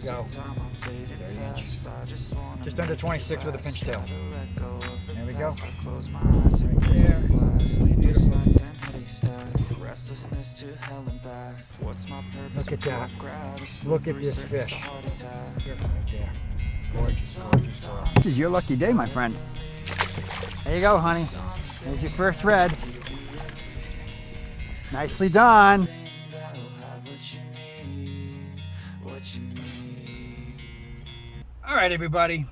go. 30 inch. Just under 26 with a pinch tail. There we go. Right there. Beautiful. Look at that. Look at this fish. Right there. Gorgeous, gorgeous. This is your lucky day, my friend. There you go, honey. There's your first red. Nicely done. All right, everybody.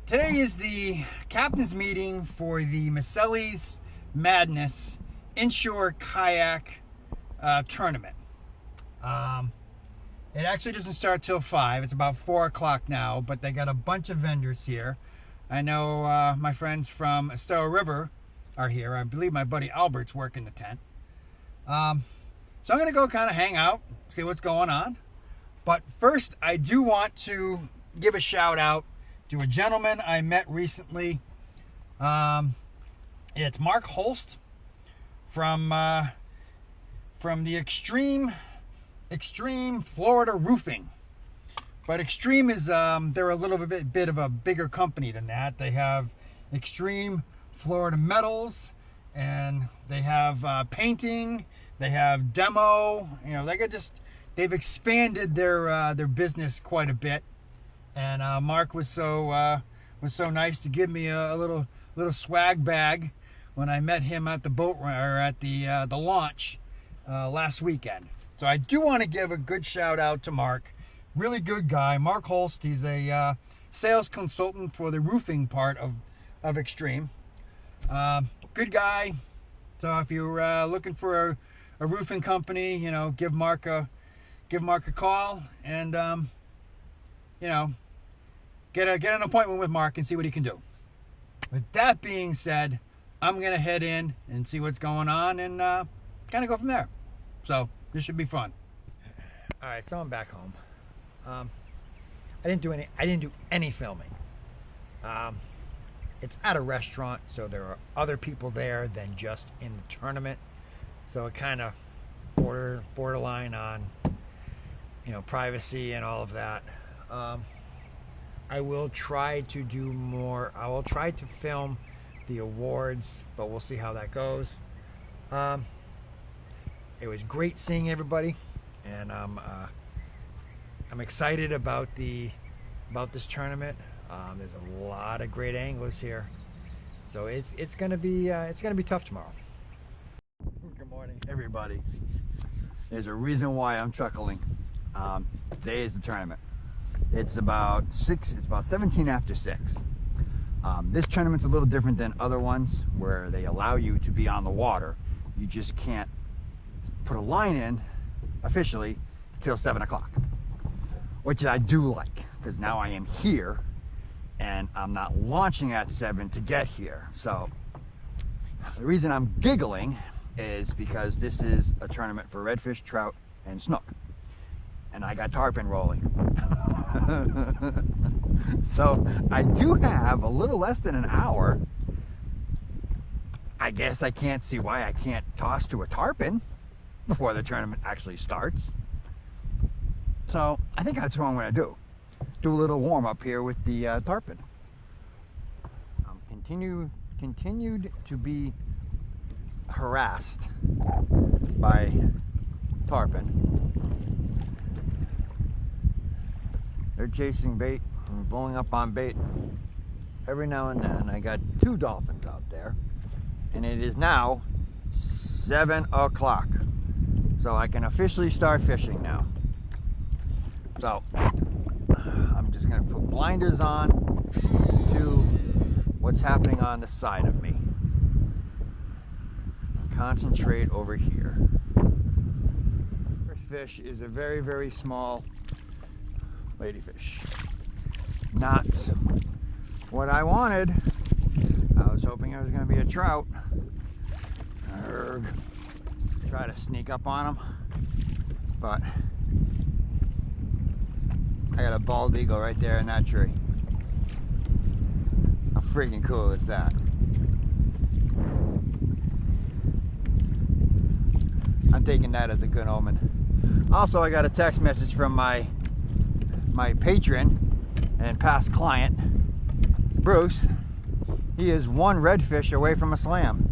Today is the captain's meeting for the Miceli's Madness inshore kayak tournament. It actually doesn't start till 5. It's about 4 o'clock now, but they got a bunch of vendors here. I know my friends from Estero River are here. I believe my buddy Albert's working the tent. So I'm going to go kind of hang out, see what's going on. But first, I do want to give a shout out to a gentleman I met recently. It's Mark Holst from the Extreme Florida Roofing. But Extreme is they're a little bit of a bigger company than that. They have Extreme Florida Metals, and they have painting. They have demo. You know, they've expanded their business quite a bit. And Mark was so nice to give me a little swag bag when I met him at the boat or at the launch last weekend. So I do want to give a good shout out to Mark. Really good guy. Mark Holst, he's a sales consultant for the roofing part of Extreme. Good guy. So if you're looking for a roofing company, you know, give Mark a call and you know, get an appointment with Mark and see what he can do. With that being said, I'm gonna head in and see what's going on and kind of go from there. So this should be fun. All right, so I'm back home. I didn't do any filming. It's at a restaurant, so there are other people there than just in the tournament. So it kind of borderline on, you know, privacy and all of that. I will try to do more. I will try to film the awards, but we'll see how that goes. It was great seeing everybody, and I'm excited about this tournament. There's a lot of great anglers here, so it's gonna be tough tomorrow. Good morning, everybody. There's a reason why I'm chuckling. Today is the tournament. It's about 17 after 6. This tournament's a little different than other ones where they allow you to be on the water. You just can't put a line in officially till 7 o'clock, which I do like, because now I am here and I'm not launching at 7 to get here. So the reason I'm giggling is because this is a tournament for redfish, trout, and snook, and I got tarpon rolling. So I do have a little less than an hour. I guess I can't see why I can't toss to a tarpon before the tournament actually starts. So I think that's what I'm going to do. Do a little warm up here with the tarpon. Continued to be harassed by tarpon. They're chasing bait and blowing up on bait every now and then. I got 2 dolphins out there, and it is now 7 o'clock, so I can officially start fishing now. So I'm just gonna put blinders on to what's happening on the side of me. Concentrate over here. First fish is a very, very small ladyfish. Not what I wanted. I was hoping it was going to be a trout. Try to sneak up on him, but I got a bald eagle right there in that tree. How freaking cool is that? I'm taking that as a good omen. Also, I got a text message from my my patron and past client, Bruce, he is one redfish away from a slam.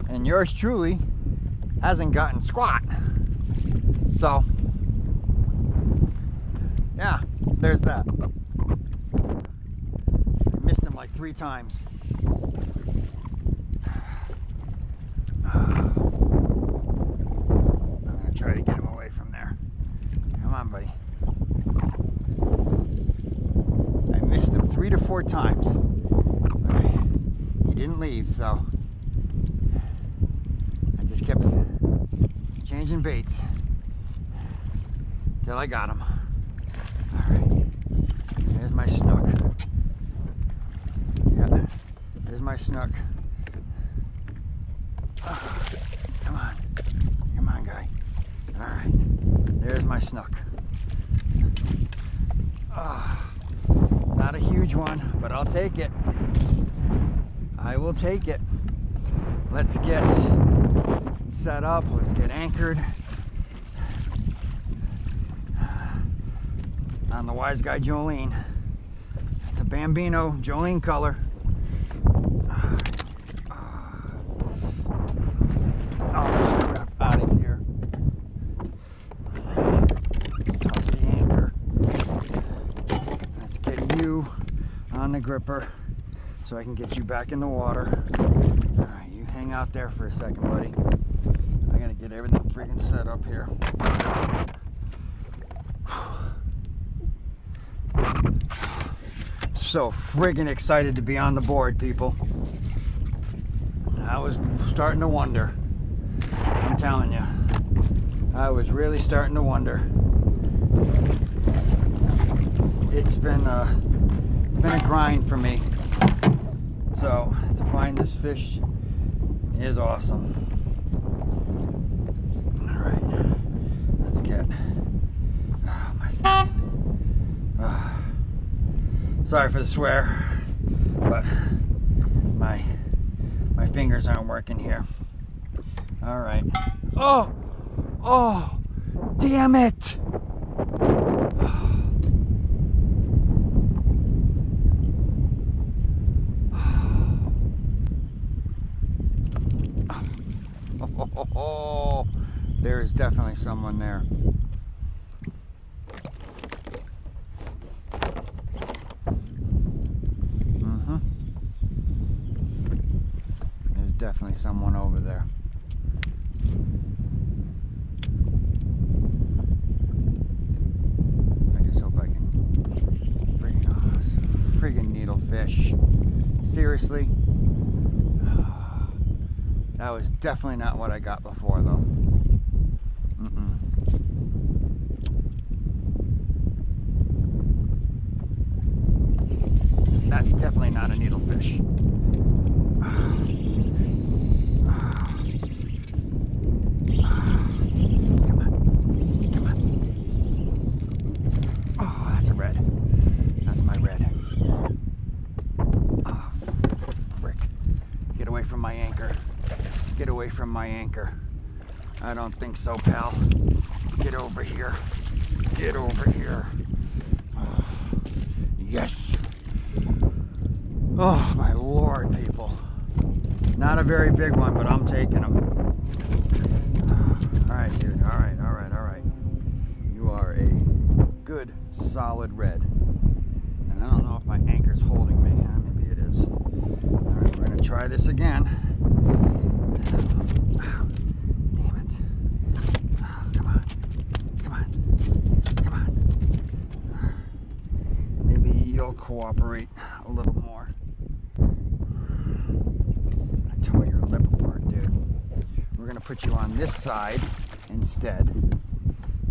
And yours truly hasn't gotten squat. So, yeah, there's that. I missed him like 3 times. I'm gonna try to get him away from there. Come on, buddy. I missed him 3 to 4 times. He didn't leave, so I just kept changing baits till I got him. Alright, there's my snook. Yeah, there's my snook. Oh, come on guy. Alright, there's my snook. Oh, not a huge one, but I'll take it. I will take it. Let's get set up, let's get anchored on the Wise Guy Jolene, the Bambino Jolene color. Oh, crap, out of here. Toss the anchor. Let's get you on the gripper so I can get you back in the water. Alright, you hang out there for a second, buddy. I gotta get everything freaking set up here. So friggin' excited to be on the board, people. I was starting to wonder. I'm telling you. I was really starting to wonder. It's been a grind for me. So to find this fish is awesome. Alright. Let's get sorry for the swear, but my fingers aren't working here. All right. Oh, damn it! Oh, there is definitely someone there. Definitely someone over there. I just hope I can friggin' needlefish. Seriously? That was definitely not what I got before though. That's definitely not a needlefish. Get away from my anchor. I don't think so, pal. Get over here. Get over here. Yes. Oh, my Lord, people. Not a very big one, but I'm taking them. All right, dude. All right. You are a good, solid red. And I don't know if my anchor's holding me. Maybe it is. All right, we're going to try this again. Damn it. Come on. Maybe you'll cooperate a little more. I tore your lip apart, dude. We're going to put you on this side instead.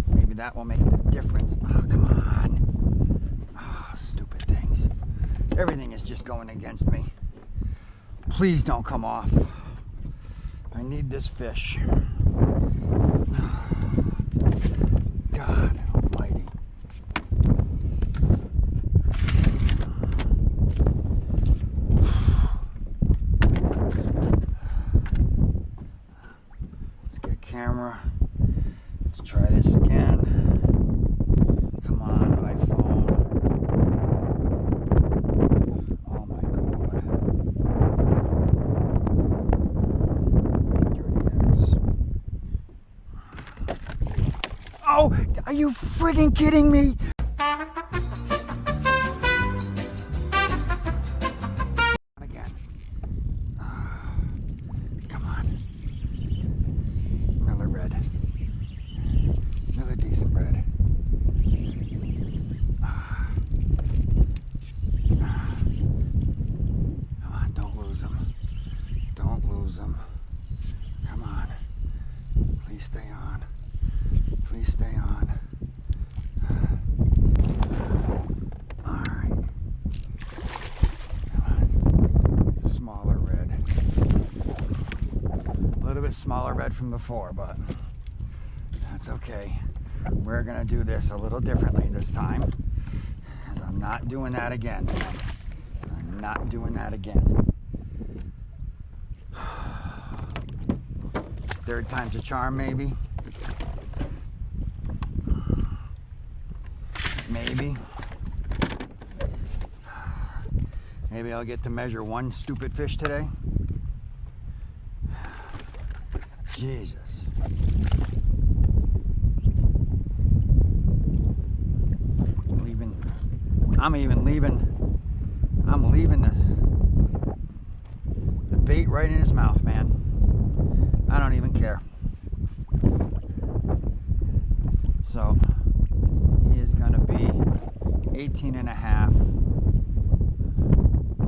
Maybe that will make the difference. Oh, come on. Oh, stupid things. Everything is just going against me. Please don't come off. I need this fish. God almighty. Let's get camera. Let's try this again. Come No! Are you friggin' kidding me? Again. Come on. Another red. Another decent red. Come on, don't lose them. Don't lose them. Come on. Please stay on. Please stay on. Alright. Come on. It's a smaller red. A little bit smaller red from before, but that's okay. We're going to do this a little differently this time. Because I'm not doing that again. I'm not doing that again. Third time's a charm, maybe. Maybe. Maybe I'll get to measure one stupid fish today. Jesus. I'm leaving this. The bait right in his mouth, man. I don't even care. So, he is going to be 18 and a half.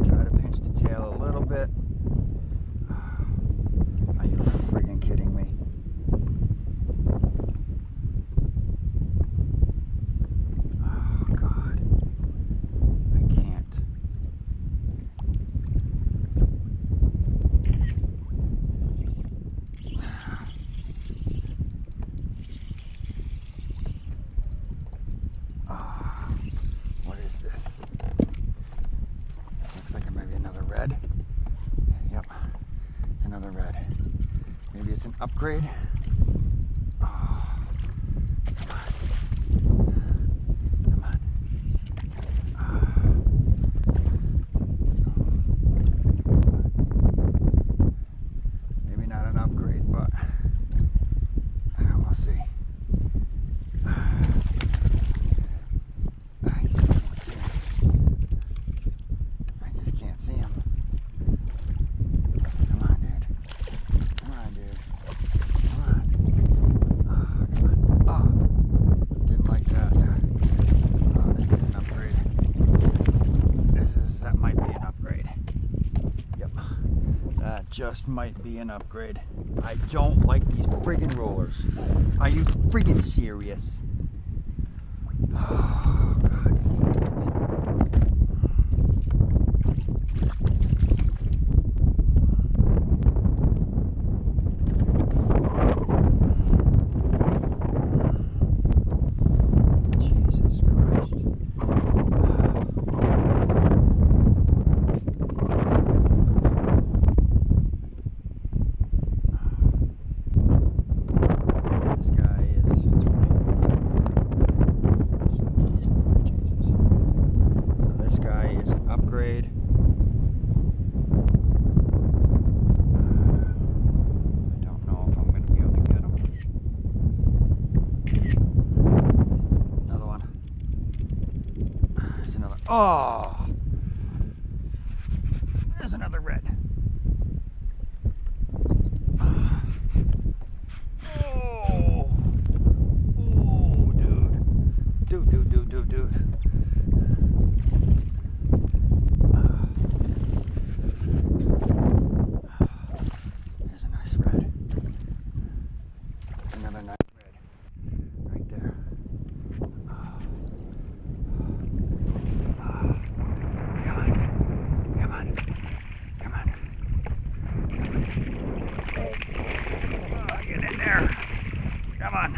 Try to pinch the tail a little bit. Are you friggin' kidding me? Oh, God. I can't. What is this? This looks like it might be another red. Yep, it's another red. Maybe it's an upgrade. Oh, come on. Come on. Maybe not an upgrade, but we'll see. I just can't see him. I just can't see him. Come on, dude. Come on, dude. Come on. Oh, come on. Oh, didn't like that. Oh, this is an upgrade. That might be an upgrade. Yep. That just might be an upgrade. I don't like these friggin' rollers. Are you friggin' serious? Oh, God damn it. Jesus Christ. This guy is 20. So this guy is an upgrade. I don't know if I'm going to be able to get him. Another one. There's another. Oh! There's another red. Oh! Oh, dude. Dude. There's a nice red. Another nice red. Right there. Come on. Oh, get in there. Come on.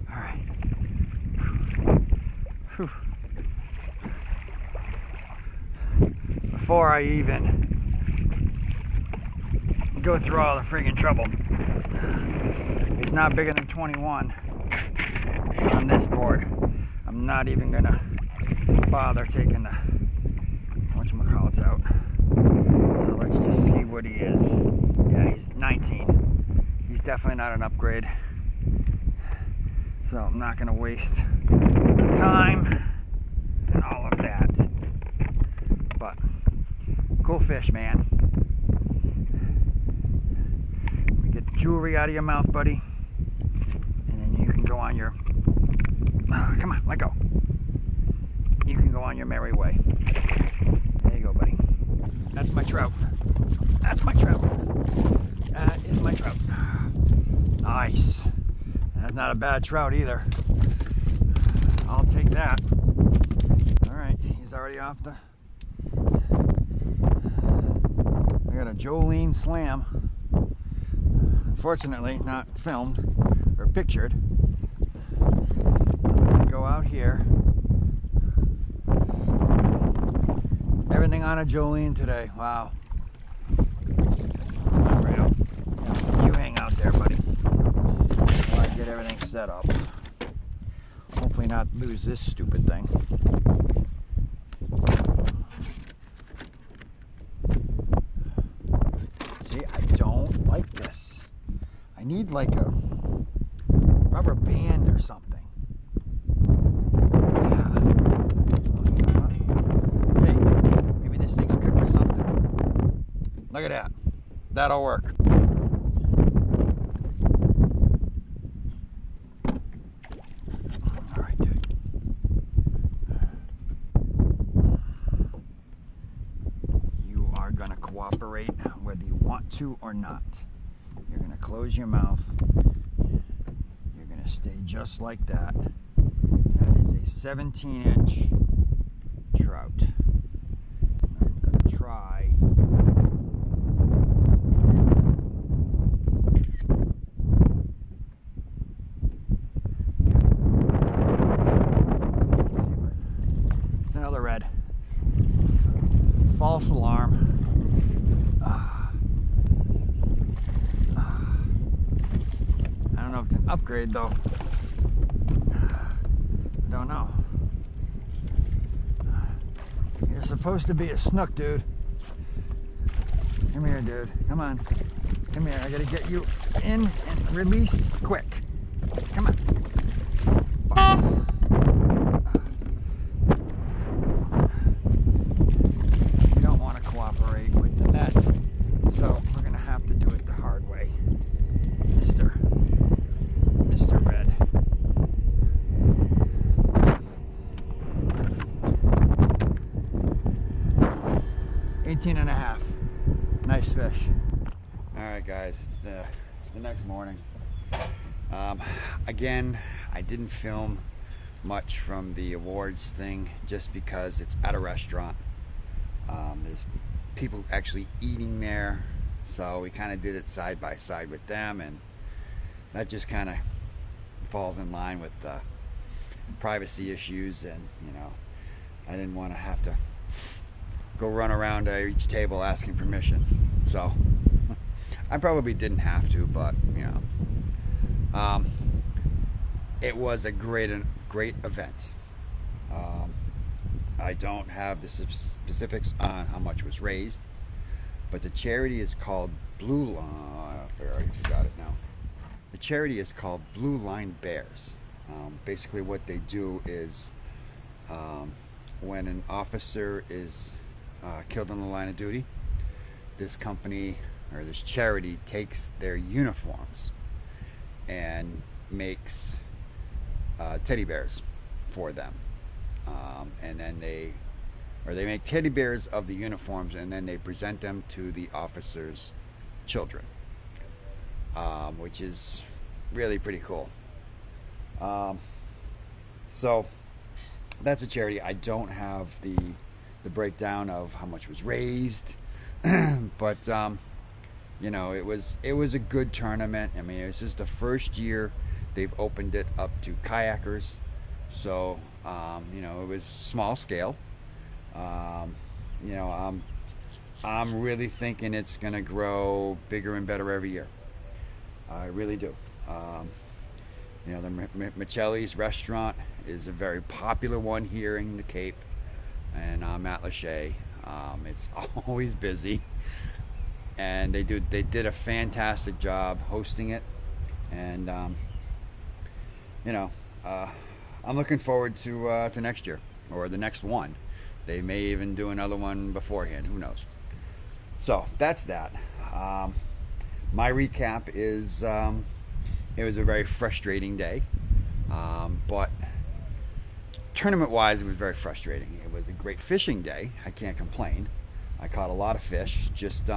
All right. Whew. Before I even go through all the friggin' trouble, he's not bigger than 21 on this board. I'm not even gonna bother taking the whatchamacallits out. So let's just see what he is. Yeah, he's 19. definitely not an upgrade. So I'm not going to waste time and all of that. But cool fish, man. Let me get the jewelry out of your mouth, buddy. And then you can go on your... Oh, come on, let go. You can go on your merry way. There you go, buddy. That's my trout. That's my trout. That is my trout. Nice. That's not a bad trout either. I'll take that. Alright, he's already off the... I got a Jolene slam. Unfortunately, not filmed or pictured. Let's go out here. Everything on a Jolene today. Wow. Right, you hang out there, buddy, while I get everything set up. Hopefully not lose this stupid thing. See, I don't like this. I need like a rubber band or something. Yeah. Hey, maybe this thing's gripped or something. Look at that. That'll work. All right, dude. You are going to cooperate whether you want to or not. You're going to close your mouth. You're going to stay just like that. That is a 17-inch trout. I'm going to try... Another red. False alarm. I don't know if it's an upgrade though. I don't know. You're supposed to be a snook, dude. Come here, dude. Come on. Come here. I gotta get you in and released quick. Come on. Boss. So we're gonna have to do it the hard way, Mr. Red. $18.5. Nice fish. All right, guys, it's the next morning. Again, I didn't film much from the awards thing just because it's at a restaurant. There's people actually eating there, so we kind of did it side by side with them, and that just kind of falls in line with privacy issues, and you know, I didn't want to have to go run around each table asking permission, so I probably didn't have to, but you know, it was a great event. I don't have the specifics on how much was raised, but the charity is called Blue Line. I already forgot it now. The charity is called Blue Line Bears. Basically, what they do is when an officer is killed on the line of duty, this company or this charity takes their uniforms and makes teddy bears for them. And then they make teddy bears of the uniforms, and then they present them to the officers' children, which is really pretty cool. So that's a charity. I don't have the breakdown of how much was raised, but you know, it was a good tournament. I mean, this is the first year they've opened it up to kayakers, so you know, it was small scale. You know, I'm really thinking it's gonna grow bigger and better every year. I really do. You know, the Miceli's restaurant is a very popular one here in the Cape, and I'm at Lachey. It's always busy, and they did a fantastic job hosting it. And you know, I'm looking forward to next year or the next one. They may even do another one beforehand. Who knows? So that's that. My recap is it was a very frustrating day, but tournament-wise, it was very frustrating. It was a great fishing day. I can't complain. I caught a lot of fish. Just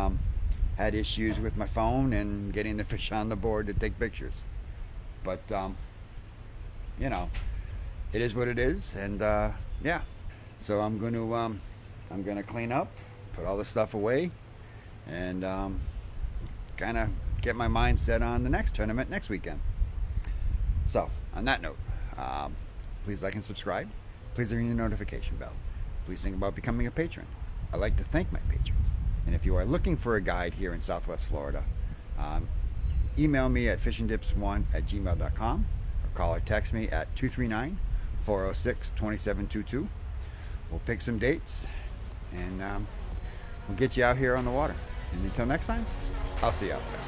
had issues with my phone and getting the fish on the board to take pictures. But you know, it is what it is, and yeah. So I'm gonna clean up, put all this stuff away, and kind of get my mind set on the next tournament next weekend. So on that note, please like and subscribe. Please ring the notification bell. Please think about becoming a patron. I'd like to thank my patrons. And if you are looking for a guide here in Southwest Florida, email me at fishin-dips1@gmail.com or call or text me at 239-406-2722. We'll pick some dates and we'll get you out here on the water. And until next time, I'll see you out there.